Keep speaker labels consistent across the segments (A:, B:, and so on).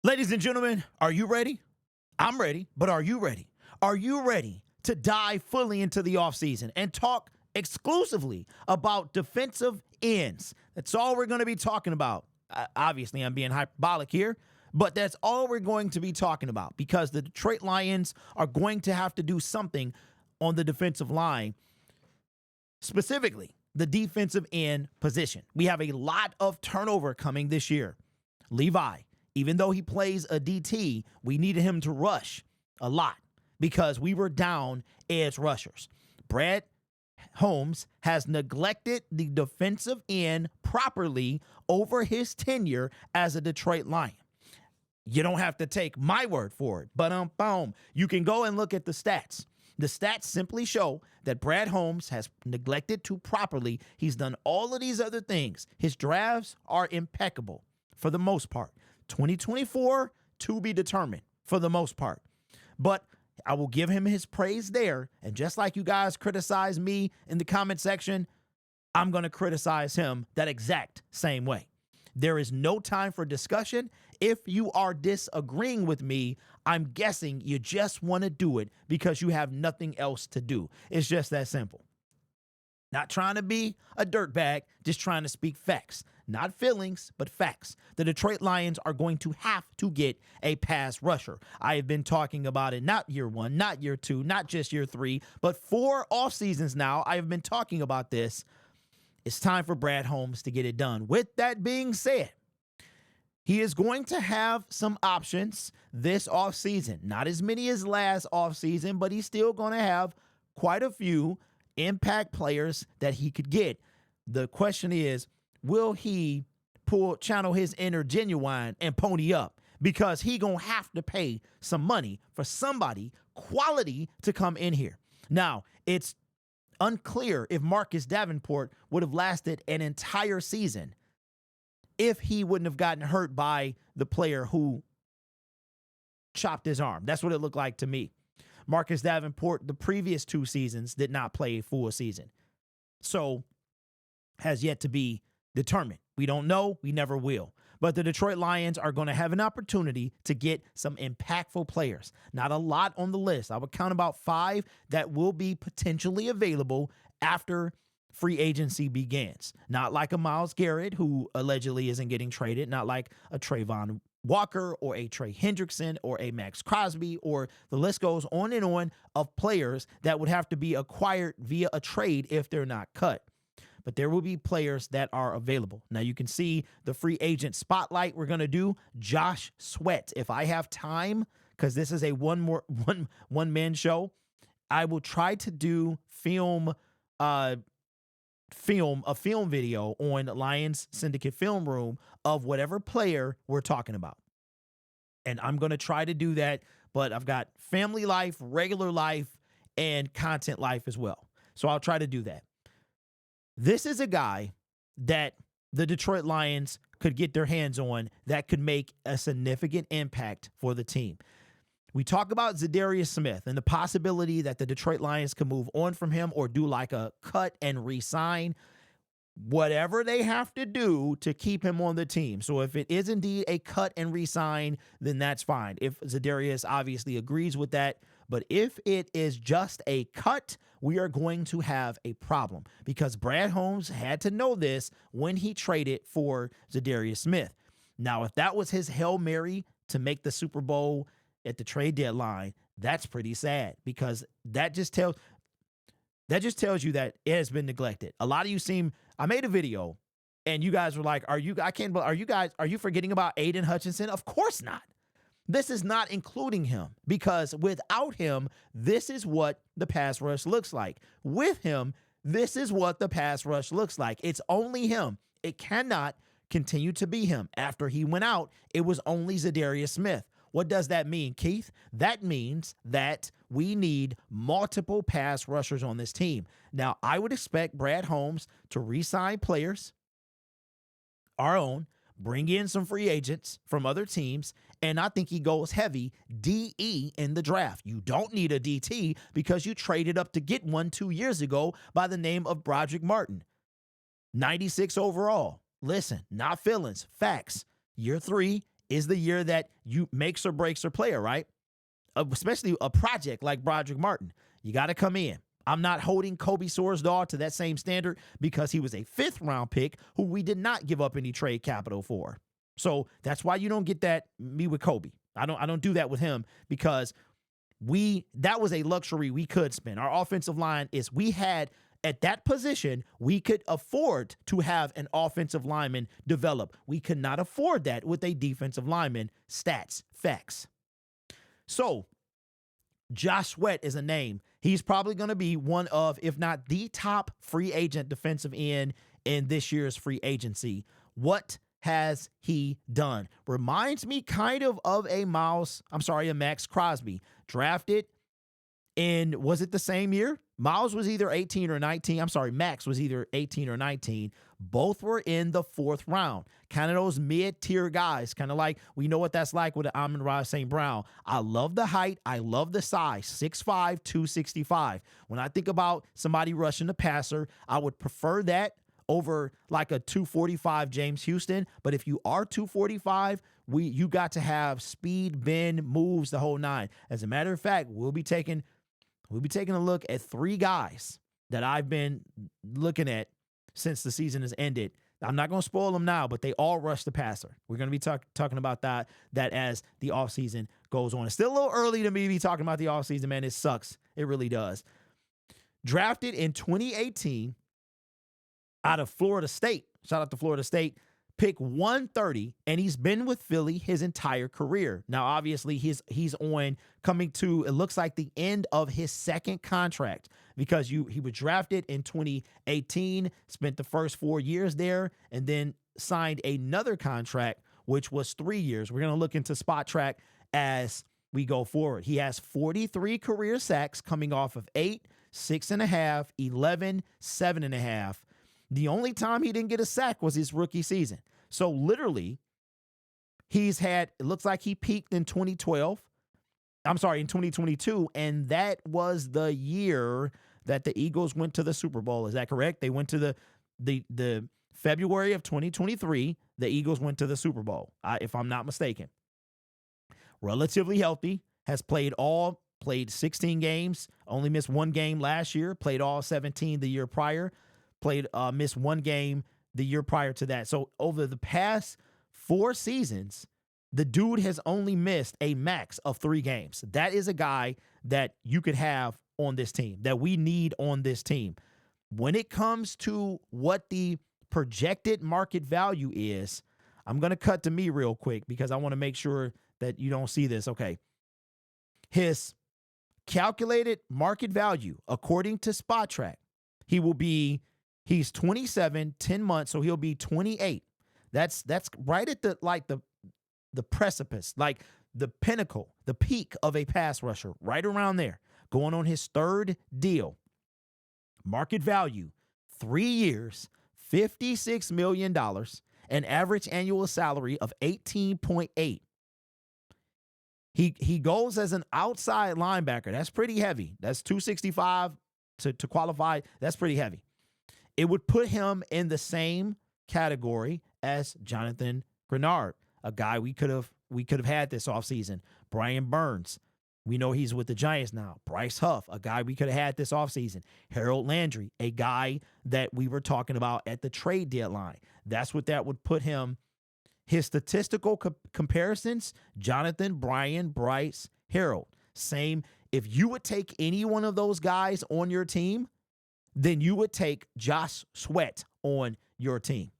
A: Ladies and gentlemen, are you ready? I'm ready, but are you ready? Are you ready to dive fully into the offseason and talk exclusively about defensive ends? That's all we're going to be talking about. Obviously, I'm being hyperbolic here, but that's all we're going to be talking about because the Detroit Lions are going to have to do something on the defensive line, specifically the defensive end position. We have a lot of turnover coming this year. Levi, even though he plays a DT, we needed him to rush a lot because we were down edge rushers. Brad Holmes has neglected the defensive end properly over his tenure as a Detroit Lion. You don't have to take my word for it, but boom, you can go and look at the stats. The stats simply show that Brad Holmes has neglected to properly. He's done all of these other things. His drafts are impeccable for the most part. 2024 to be determined for the most part. But I will give him his praise there. And just like you guys criticize me in the comment section, I'm going to criticize him that exact same way. There is no time for discussion. If you are disagreeing with me, I'm guessing you just want to do it because you have nothing else to do. It's just that simple. Not trying to be a dirtbag, just trying to speak facts. Not feelings, but facts. The Detroit Lions are going to have to get a pass rusher. I have been talking about it not year one, not year two, not just year three, but 4 off seasons now. I have been talking about this. It's time for Brad Holmes to get it done. With that being said, he is going to have some options this offseason. Not as many as last offseason, but he's still going to have quite a few impact players that he could get. The question is, will he channel his inner genuine and pony up? Because he going to have to pay some money for somebody quality to come in here. Now, it's unclear if Marcus Davenport would have lasted an entire season if he wouldn't have gotten hurt by the player who chopped his arm. That's what it looked like to me. Marcus Davenport, the previous 2 seasons, did not play a full season. So, has yet to be determined. We don't know. We never will. But the Detroit Lions are going to have an opportunity to get some impactful players. Not a lot on the list. I would count about 5 that will be potentially available after free agency begins. Not like a Myles Garrett, who allegedly isn't getting traded. Not like a Trayvon Walker or a Trey Hendrickson or a Max Crosby, or the list goes on and on of players that would have to be acquired via a trade if they're not cut. But there will be players that are available. Now you can see the free agent spotlight we're going to do. Josh Sweat. If I have time, because this is a one-man show, I will try to do a film video on Lions Syndicate Film Room of whatever player we're talking about. And I'm going to try to do that, but I've got family life, regular life, and content life as well. So I'll try to do that. This is a guy that the Detroit Lions could get their hands on that could make a significant impact for the team. We talk about Zadarius Smith and the possibility that the Detroit Lions can move on from him or do like a cut and re-sign. Whatever they have to do to keep him on the team. So if it is indeed a cut and re-sign, then that's fine. If Zadarius obviously agrees with that. But if it is just a cut, we are going to have a problem because Brad Holmes had to know this when he traded for Zadarius Smith. Now, if that was his Hail Mary to make the Super Bowl at the trade deadline, that's pretty sad because that just tells you that it has been neglected. A lot of you I made a video and you guys were like, are you forgetting about Aiden Hutchinson? Of course not. This is not including him because without him, this is what the pass rush looks like. With him, this is what the pass rush looks like. It's only him. It cannot continue to be him. After he went out, it was only Zadarius Smith. What does that mean, Keith? That means that we need multiple pass rushers on this team. Now, I would expect Brad Holmes to re-sign players, our own, bring in some free agents from other teams, and I think he goes heavy DE in the draft. You don't need a DT because you traded up to get one 2 years ago by the name of Broderick Martin. 96 overall. Listen, not feelings, facts. Year 3, is the year that you makes or breaks a player, right? Especially a project like Broderick Martin. You got to come in. I'm not holding Kobe Sorsdahl to that same standard because he was a 5th-round pick who we did not give up any trade capital for. So that's why you don't get me with Kobe. I don't do that with him because that was a luxury we could spend. Our offensive line we had at that position, we could afford to have an offensive lineman develop. We could not afford that with a defensive lineman. Stats, facts. So Josh Sweat is a name. He's probably going to be one of, if not the top free agent defensive end in this year's free agency. What has he done? Reminds me kind of a Max Crosby. Drafted in, was it the same year? Miles was either 18 or 19. Max was either 18 or 19. Both were in the 4th round. Kind of those mid-tier guys. Kind of like, we know what that's like with Amon-Ra St. Brown. I love the height. I love the size. 6'5", 265. When I think about somebody rushing the passer, I would prefer that over like a 245 James Houston. But if you are 245, you got to have speed, bend, moves, the whole 9. As a matter of fact, we'll be taking a look at 3 guys that I've been looking at since the season has ended. I'm not going to spoil them now, but they all rush the passer. We're going to be talking about that as the offseason goes on. It's still a little early to me to be talking about the offseason, man. It sucks. It really does. Drafted in 2018 out of Florida State. Shout out to Florida State. Pick 130, and he's been with Philly his entire career. Now, obviously, he's coming to, it looks like, the end of his 2nd contract because he was drafted in 2018, spent the first 4 years there, and then signed another contract, which was 3 years. We're going to look into Spot Track as we go forward. He has 43 career sacks coming off of 8, 6.5, 11, 7.5. The only time he didn't get a sack was his rookie season. So literally, it looks like he peaked in 2012. In 2022. And that was the year that the Eagles went to the Super Bowl. Is that correct? They went to the February of 2023. The Eagles went to the Super Bowl, if I'm not mistaken. Relatively healthy, has played 16 games, only missed 1 game last year, played all 17 the year prior. Missed 1 game the year prior to that. So over the past 4 seasons, the dude has only missed a max of 3 games. That is a guy that you could have on this team, that we need on this team. When it comes to what the projected market value is, I'm going to cut to me real quick because I want to make sure that you don't see this. Okay. His calculated market value, according to Spot Track, he's 27, 10 months, so he'll be 28. That's right at the precipice, like the pinnacle, the peak of a pass rusher, right around there, going on his 3rd deal. Market value, 3 years, $56 million, an average annual salary of 18.8. He goes as an outside linebacker. That's pretty heavy. That's 265 to qualify. That's pretty heavy. It would put him in the same category as Jonathan Grenard, a guy we could have had this offseason. Brian Burns, we know he's with the Giants now. Bryce Huff, a guy we could have had this offseason. Harold Landry, a guy that we were talking about at the trade deadline. That's what that would put him. His statistical comparisons, Jonathan, Brian, Bryce, Harold. Same. If you would take any one of those guys on your team, then you would take Josh Sweat on your team.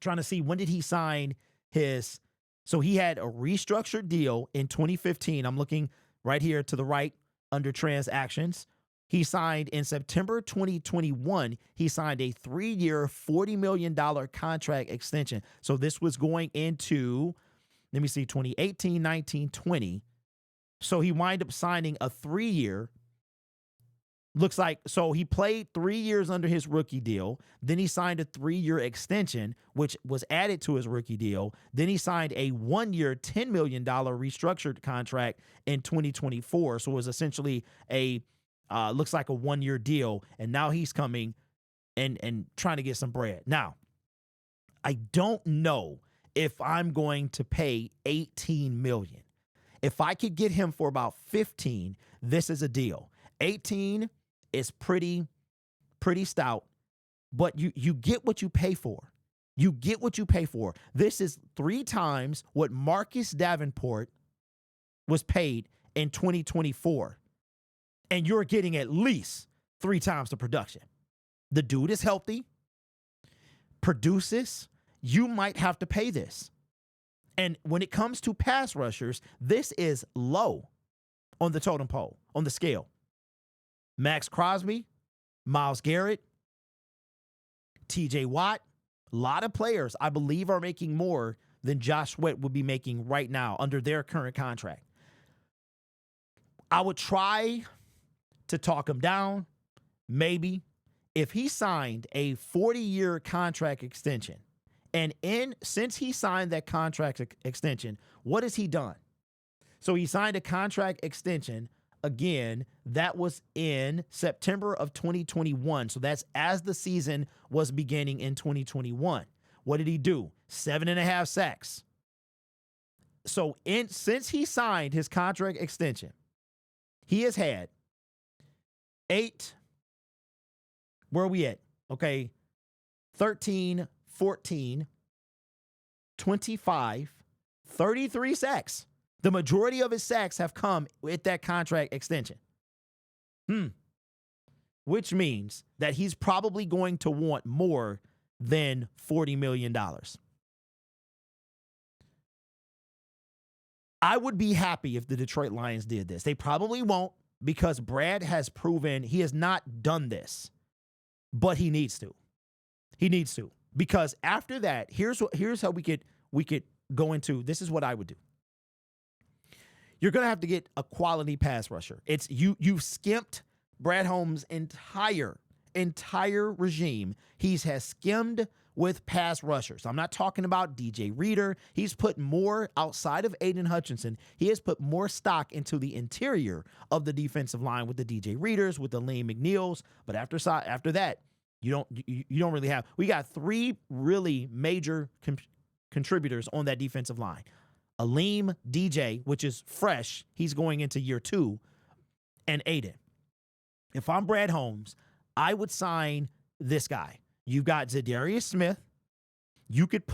A: Trying to see, when did he sign his... So he had a restructured deal in 2015. I'm looking right here to the right under transactions. He signed in September 2021. He signed a 3-year, $40 million contract extension. So this was going into, 2018, 19, 20. So he wound up signing a 3-year. Looks like, so he played 3 years under his rookie deal. Then he signed a 3-year extension, which was added to his rookie deal. Then he signed a 1-year, $10 million restructured contract in 2024. So it was essentially looks like a 1-year deal. And now he's coming and trying to get some bread. Now, I don't know if I'm going to pay $18 million. If I could get him for about 15, this is a deal. 18 is pretty stout, but you get what you pay for. You get what you pay for. This is 3 times what Marcus Davenport was paid in 2024. And you're getting at least 3 times the production. The dude is healthy, produces. You might have to pay this. And when it comes to pass rushers, this is low on the totem pole, on the scale. Max Crosby, Myles Garrett, TJ Watt, a lot of players, I believe, are making more than Josh Sweat would be making right now under their current contract. I would try to talk him down, maybe. If he signed a 40-year contract extension, and since he signed that contract extension, what has he done? So he signed a contract extension, again, that was in September of 2021. So that's as the season was beginning in 2021. What did he do? 7.5 sacks. So since he signed his contract extension, he has had 8, where are we at? Okay, 13, 14, 25, 33 sacks. The majority of his sacks have come with that contract extension. Which means that he's probably going to want more than $40 million. I would be happy if the Detroit Lions did this. They probably won't, because Brad has proven he has not done this, but he needs to. He needs to, because after that, here's how we could go into. This is what I would do. You're going to have to get a quality pass rusher. It's you've skimped Brad Holmes' entire regime. He has skimmed with pass rushers. I'm not talking about DJ Reader. He's put more, outside of Aiden Hutchinson, he has put more stock into the interior of the defensive line with the DJ Readers, with the Lane McNeils. But after that, you don't really have. We got 3 really major contributors on that defensive line. Aleem DJ, which is fresh. He's going into year 2. And Aiden. If I'm Brad Holmes, I would sign this guy. You've got Zadarius Smith. You could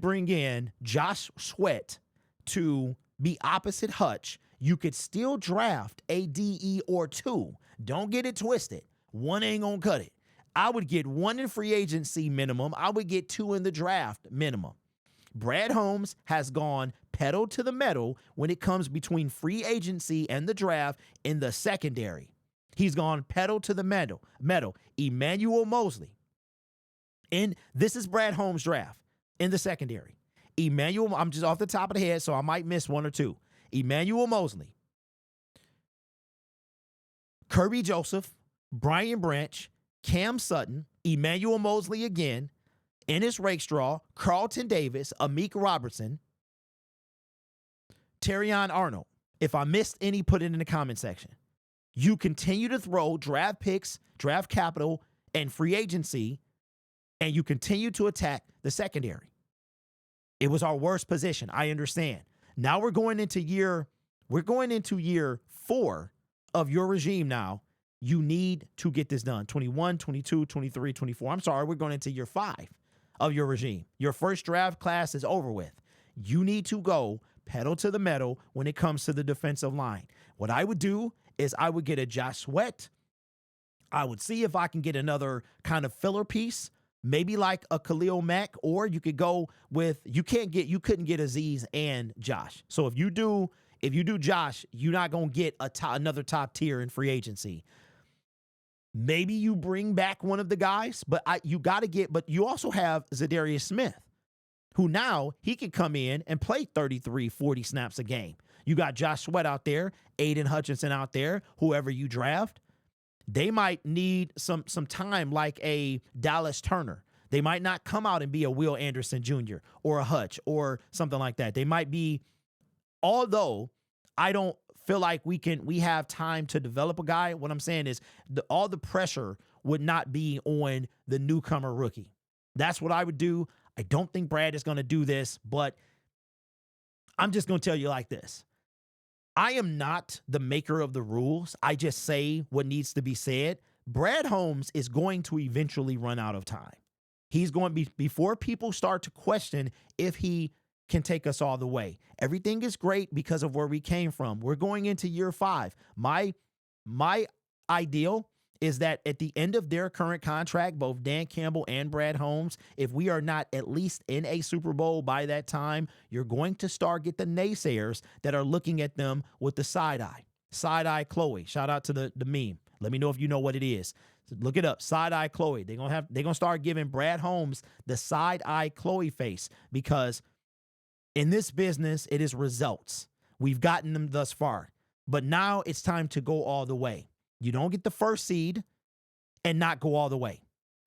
A: bring in Josh Sweat to be opposite Hutch. You could still draft a DE or 2. Don't get it twisted. 1 ain't gonna cut it. I would get 1 in free agency minimum. I would get 2 in the draft minimum. Brad Holmes has gone pedal to the metal when it comes between free agency and the draft in the secondary. He's gone pedal to the metal. Emmanuel Mosley. And this is Brad Holmes' draft in the secondary. Emmanuel, I'm just off the top of the head, so I might miss 1 or 2. Emmanuel Mosley. Kirby Joseph, Brian Branch, Cam Sutton, Emmanuel Mosley again, Ennis Rakestraw, Carlton Davis, Amik Robertson, Terrion Arnold. If I missed any, put it in the comment section. You continue to throw draft picks, draft capital, and free agency, and you continue to attack the secondary. It was our worst position. I understand. Now we're going into year 4 of your regime now. You need to get this done. 21, 22, 23, 24. I'm sorry, we're going into year 5 of your regime. Your first draft class is over with. You need to go pedal to the metal when it comes to the defensive line. What I would do is I would get a Josh Sweat. I would see if I can get another kind of filler piece, maybe like a Khalil Mack, or you could go with, you couldn't get Aziz and Josh. So if you do Josh, you're not going to get another top tier in free agency. Maybe you bring back one of the guys, but you also have Zadarius Smith, who now he can come in and play 33, 40 snaps a game. You got Josh Sweat out there, Aiden Hutchinson out there, whoever you draft. They might need some time like a Dallas Turner. They might not come out and be a Will Anderson Jr. or a Hutch or something like that. They might be, although I don't feel like we have time to develop a guy. What I'm saying is all the pressure would not be on the newcomer rookie. That's what I would do. I don't think Brad is going to do this, but I'm just going to tell you like this. I am not the maker of the rules. I just say what needs to be said. Brad Holmes is going to eventually run out of time. He's going to be, before people start to question if he can take us all the way. Everything is great because of where we came from. We're going into year 5. My ideal is that at the end of their current contract, both Dan Campbell and Brad Holmes, if we are not at least in a Super Bowl by that time, you're going to start get the naysayers that are looking at them with the side eye. Side eye Chloe. Shout out to the meme. Let me know if you know what it is. So look it up. Side eye Chloe. They're gonna start giving Brad Holmes the side eye Chloe face, because in this business, it is results. We've gotten them thus far, but now it's time to go all the way. You don't get the first seed and not go all the way.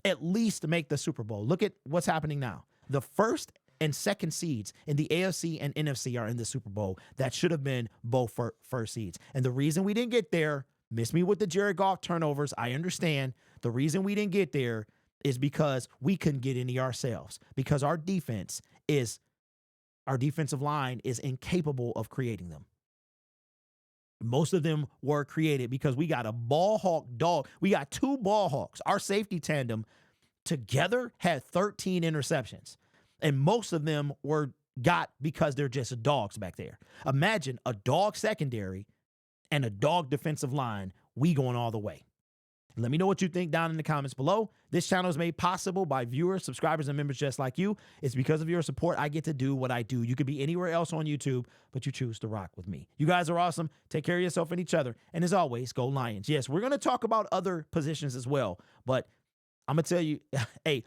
A: At least make the Super Bowl. Look at what's happening now. The first and second seeds in the AFC and NFC are in the Super Bowl. That should have been both first seeds. And the reason we didn't get there, miss me with the Jared Goff turnovers, I understand. The reason we didn't get there is because we couldn't get any ourselves, because our defensive line is incapable of creating them. Most of them were created because we got a ball hawk dog. We got 2 ball hawks. Our safety tandem together had 13 interceptions. And most of them got because they're just dogs back there. Imagine a dog secondary and a dog defensive line. We going all the way. Let me know what you think down in the comments below. This channel is made possible by viewers, subscribers, and members just like you. It's because of your support I get to do what I do. You could be anywhere else on YouTube, but you choose to rock with me. You guys are awesome. Take care of yourself and each other. And as always, go Lions. Yes, we're going to talk about other positions as well, but I'm going to tell you, hey,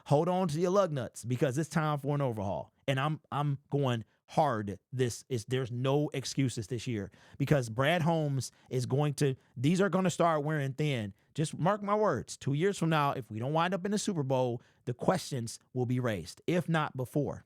A: hold on to your lug nuts, because it's time for an overhaul. And I'm going hard. There's no excuses this year, because Brad Holmes these are going to start wearing thin. Just mark my words. 2 years from now, if we don't wind up in the Super Bowl, the questions will be raised, if not before.